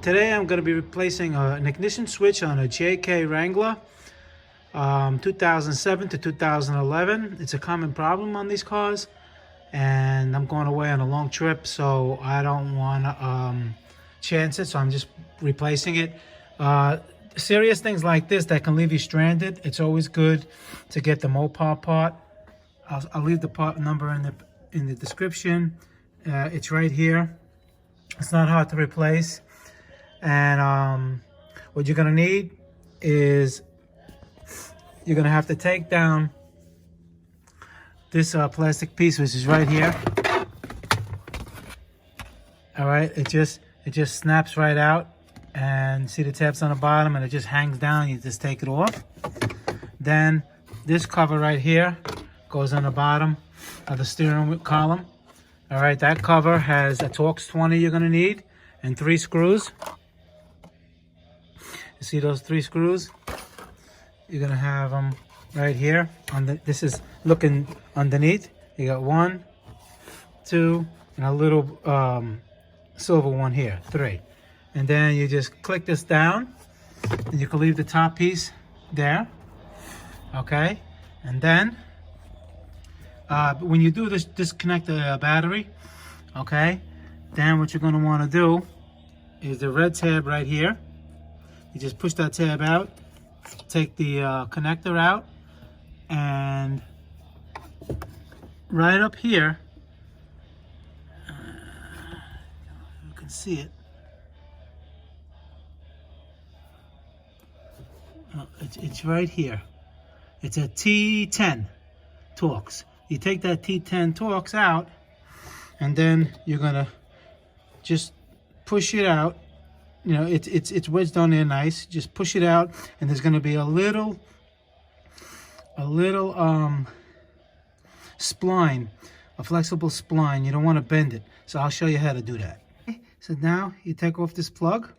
Today I'm going to be replacing an ignition switch on a JKU Wrangler 2007 to 2011. It's a common problem on these cars, and I'm going away on a long trip, so I don't want to chance it, so I'm just replacing it. Serious things like this that can leave you stranded, it's always good to get the Mopar part. I'll leave the part number in the description. It's right here. It's not hard to replace. And what you're gonna need is you're gonna have to take down this plastic piece, which is right here. All right, it just snaps right out, and see the tabs on the bottom, and it just hangs down. You just take it off. Then this cover right here goes on the bottom of the steering column. All right, that cover has a Torx 20 you're gonna need and 3 screws. You see those 3 screws? You're gonna have them right here. This is looking underneath. You got 1, 2, and a little silver one here, 3. And then you just click this down, and you can leave the top piece there. Okay, and then when you do this, disconnect the battery. Okay, then what you're gonna want to do is the red tab right here. You just push that tab out, take the connector out, and right up here, you can see it. It's right here. It's a T10 Torx. You take that T10 Torx out, and then you're gonna just push it out. You know, it's wedged on there nice. Just push it out, and there's going to be a little spline, a flexible spline. You don't want to bend it, so I'll show you how to do that. So now you take off this plug.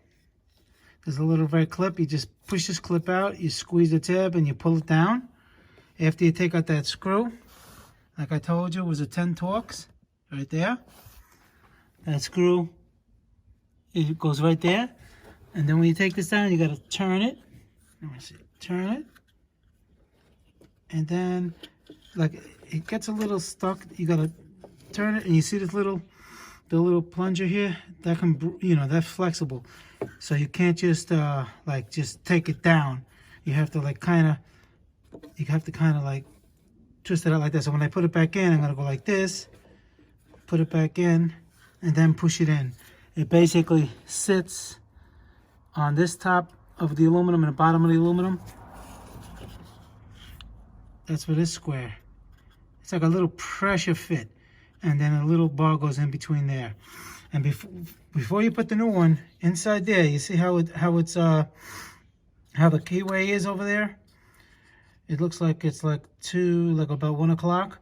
There's a little red clip. You just push this clip out, you squeeze the tab, and you pull it down. After you take out that screw, like I told you, it was a 10 Torx right there. That screw, it goes right there. And then when you take this down, you got to turn it. Let me see. Turn it. And then, like, it gets a little stuck. You got to turn it, and you see this the little plunger here? That can, you know, that's flexible. So you can't just, just take it down. You have to, like, like, twist it out like this. So when I put it back in, I'm going to go like this, put it back in, and then push it in. It basically sits on this top of the aluminum and the bottom of the aluminum. That's for this square. It's like a little pressure fit, and then a little bar goes in between there. And before you put the new one inside there, you see how the keyway is over there? It looks like it's like about 1 o'clock.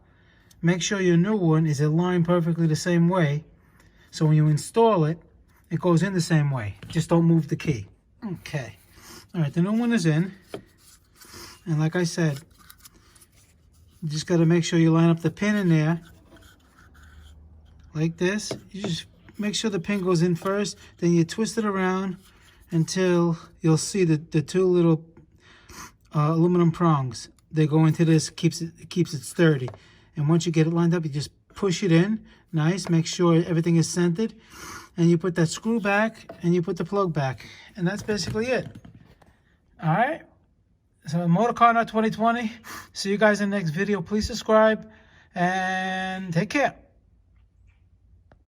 Make sure your new one is aligned perfectly the same way. So when you install it, it goes in the same way. Just don't move the key. Okay. All right, the new one is in. And like I said, you just got to make sure you line up the pin in there. Like this. You just make sure the pin goes in first. Then you twist it around until you'll see the 2 little aluminum prongs. They go into this, keeps it sturdy. And once you get it lined up, you just push it in. Nice. Make sure everything is centered. And you put that screw back, and you put the plug back. And that's basically it. All right? So Motor Car Nut 2020. See you guys in the next video. Please subscribe, and take care.